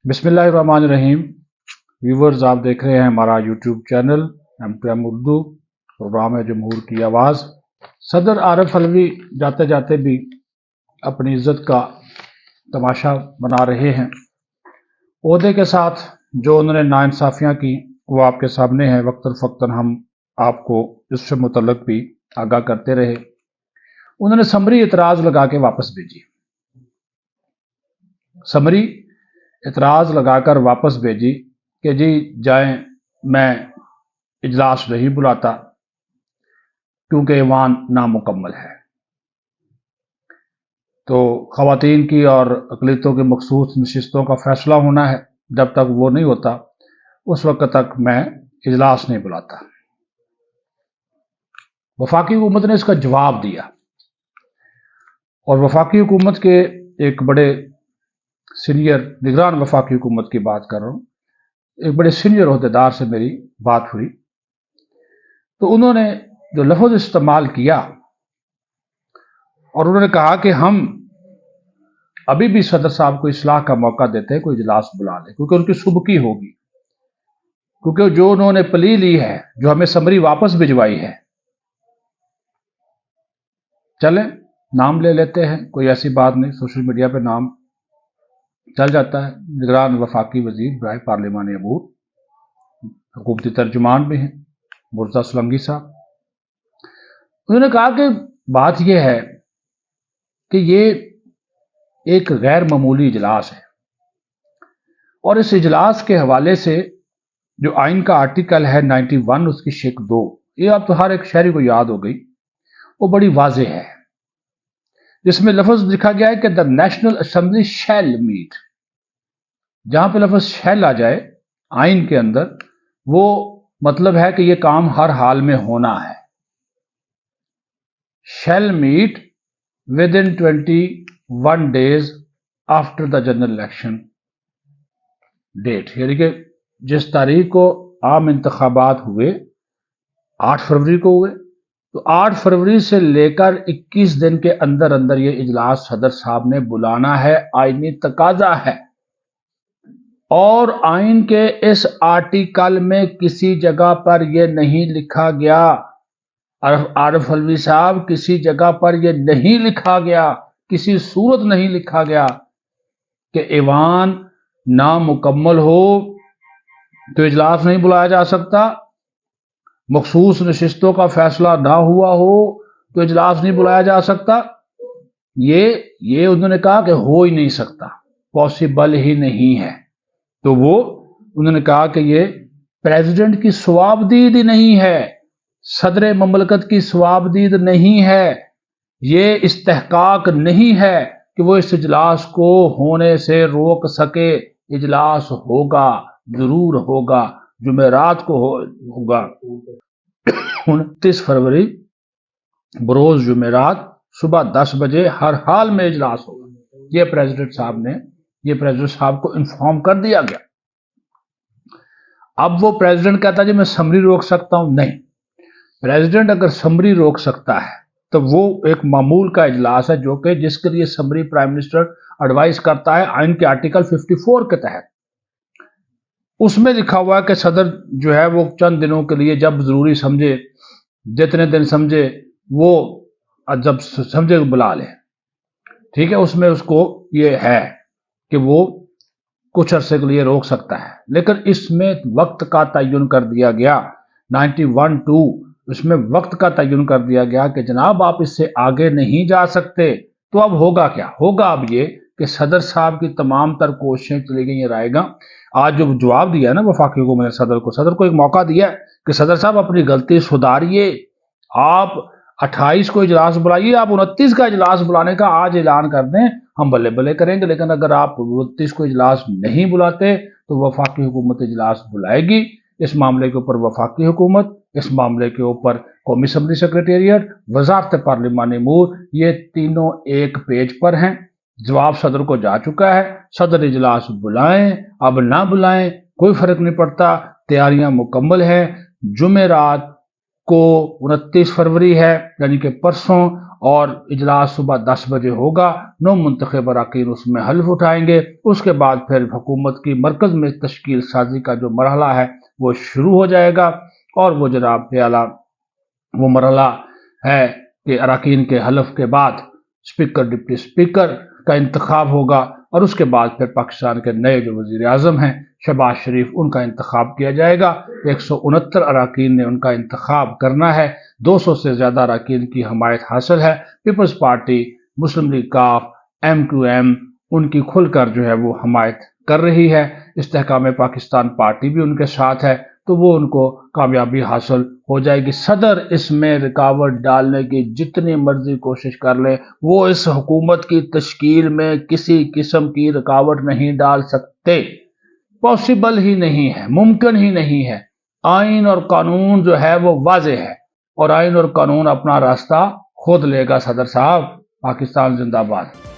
بسم اللہ الرحمن الرحیم۔ ویورز، آپ دیکھ رہے ہیں ہمارا YouTube channel M2M Urdu, programme ہے جمہور کی آواز۔ صدر عارف علوی جاتے جاتے بھی اپنی عزت کا تماشا بنا رہے ہیں۔ عہدے کے ساتھ جو انہوں نے ناانصافیاں کی وہ آپ کے سامنے ہیں۔ وقتاً فوقتاً ہم آپ کو اس سے متعلق بھی آگاہ کرتے رہے۔ انہوں نے سمری اعتراض لگا کے واپس بھیجی، سمری اعتراض لگا کر واپس بھیجی کہ جی جائیں، میں اجلاس نہیں بلاتا کیونکہ ایوان نامکمل ہے۔ تو خواتین کی اور اقلیتوں کی مخصوص نشستوں کا فیصلہ ہونا ہے، جب تک وہ نہیں ہوتا اس وقت تک میں اجلاس نہیں بلاتا۔ وفاقی حکومت نے اس کا جواب دیا، اور وفاقی حکومت کے ایک بڑے سینئر نگران وفاقی حکومت کی بات کر رہا ہوں، ایک بڑے سینئر عہدیدار سے میری بات ہوئی، تو انہوں نے جو لفظ استعمال کیا اور انہوں نے کہا کہ ہم ابھی بھی صدر صاحب کو اصلاح کا موقع دیتے ہیں، کوئی اجلاس بلا لے، کیونکہ ان کی سبکی ہوگی، کیونکہ جو انہوں نے پلی لی ہے، جو ہمیں سمری واپس بھجوائی ہے، چلیں نام لے لیتے ہیں، کوئی ایسی بات نہیں، سوشل میڈیا پہ نام چل جاتا ہے۔ نگران وفاقی وزیر برائے پارلیمانی امور، حکومتی ترجمان بھی ہیں، مرزا سلنگی صاحب، انہوں نے کہا کہ بات یہ ہے کہ یہ ایک غیر معمولی اجلاس ہے، اور اس اجلاس کے حوالے سے جو آئین کا آرٹیکل ہے 91، اس کی شق 2، یہ اب تو ہر ایک شہری کو یاد ہو گئی، وہ بڑی واضح ہے، جس میں لفظ لکھا گیا ہے کہ دا نیشنل اسمبلی شیل میٹ۔ جہاں پہ لفظ شیل آ جائے آئین کے اندر، وہ مطلب ہے کہ یہ کام ہر حال میں ہونا ہے۔ Shall meet within 21 days after the general election date, یعنی کہ جس تاریخ کو عام انتخابات ہوئے، 8 فروری کو ہوئے، تو 8 فروری سے لے کر 21 دن کے اندر اندر یہ اجلاس صدر صاحب نے بلانا ہے، آئینی تقاضا ہے۔ اور آئین کے اس آرٹیکل میں کسی جگہ پر یہ نہیں لکھا گیا، عارف علوی صاحب، کسی جگہ پر یہ نہیں لکھا گیا، کسی صورت نہیں لکھا گیا کہ ایوان نامکمل ہو تو اجلاس نہیں بلایا جا سکتا، مخصوص نشستوں کا فیصلہ نہ ہوا ہو تو اجلاس نہیں بلایا جا سکتا۔ یہ انہوں نے کہا کہ ہو ہی نہیں سکتا، پاسبل ہی نہیں ہے۔ تو وہ انہوں نے کہا کہ یہ پریزیڈنٹ کی صوابدید ہی نہیں ہے، صدر مملکت کی صوابدید نہیں ہے، یہ استحقاق نہیں ہے کہ وہ اس اجلاس کو ہونے سے روک سکے۔ اجلاس ہوگا، ضرور ہوگا، جمعرات کو ہوگا، 29 فروری بروز جمعرات صبح 10 بجے ہر حال میں اجلاس ہوگا۔ یہ پریزیڈنٹ صاحب کو انفارم کر دیا گیا۔ اب وہ پریزیڈنٹ کہتا ہے جی میں سمری روک سکتا ہوں، نہیں، پریزیڈنٹ اگر سمری روک سکتا ہے تو وہ ایک معمول کا اجلاس ہے، جو کہ جس کے لیے سمری پرائم منسٹر ایڈوائز کرتا ہے آئین کے آرٹیکل 54 کے تحت۔ اس میں لکھا ہوا ہے کہ صدر جو ہے وہ چند دنوں کے لیے جب ضروری سمجھے، جتنے دن سمجھے، وہ جب سمجھے بلا لے، ٹھیک ہے، اس میں اس کو یہ ہے کہ وہ کچھ عرصے کے لیے روک سکتا ہے، لیکن اس میں وقت کا تعین کر دیا گیا، 91(2) اس میں وقت کا تعین کر دیا گیا کہ جناب آپ اس سے آگے نہیں جا سکتے۔ تو اب ہوگا کیا؟ ہوگا اب یہ کہ صدر صاحب کی تمام تر کوششیں چلی گئی رائے گا۔ آج جو جواب دیا ہے نا وفاقی حکومت نے صدر کو ایک موقع دیا ہے کہ صدر صاحب اپنی غلطی سدھاریے، آپ 28 کو اجلاس بلائیے، آپ 29 کا اجلاس بلانے کا آج اعلان کر دیں، ہم بلے بلے کریں گے، لیکن اگر آپ 29 کو اجلاس نہیں بلاتے تو وفاقی حکومت اجلاس بلائے گی۔ اس معاملے کے اوپر وفاقی حکومت، اس معاملے کے اوپر قومی اسمبلی سیکریٹریٹ، وزارت پارلیمانی امور، یہ تینوں ایک پیج پر ہیں۔ جواب صدر کو جا چکا ہے، صدر اجلاس بلائیں اب نہ بلائیں کوئی فرق نہیں پڑتا، تیاریاں مکمل ہیں۔ جمعرات کو 29 فروری ہے یعنی کہ پرسوں، اور اجلاس صبح 10 بجے ہوگا۔ 9 منتخب اراکین اس میں حلف اٹھائیں گے۔ اس کے بعد پھر حکومت کی مرکز میں تشکیل سازی کا جو مرحلہ ہے وہ شروع ہو جائے گا، اور وہ جناب اعلیٰ وہ مرحلہ ہے کہ اراکین کے حلف کے بعد اسپیکر ڈپٹی اسپیکر کا انتخاب ہوگا، اور اس کے بعد پھر پاکستان کے نئے جو وزیر اعظم ہیں شہباز شریف، ان کا انتخاب کیا جائے گا۔ 169 اراکین نے ان کا انتخاب کرنا ہے۔ 200 سے زیادہ اراکین کی حمایت حاصل ہے۔ پیپلز پارٹی، مسلم لیگ کاف، MQM ان کی کھل کر جو ہے وہ حمایت کر رہی ہے۔ استحکام پاکستان پارٹی بھی ان کے ساتھ ہے، تو وہ ان کو کامیابی حاصل ہو جائے گی۔ صدر اس میں رکاوٹ ڈالنے کی جتنی مرضی کوشش کر لیں، وہ اس حکومت کی تشکیل میں کسی قسم کی رکاوٹ نہیں ڈال سکتے، پاسبل ہی نہیں ہے، ممکن ہی نہیں ہے۔ آئین اور قانون جو ہے وہ واضح ہے، اور آئین اور قانون اپنا راستہ خود لے گا۔ صدر صاحب، پاکستان زندہ باد۔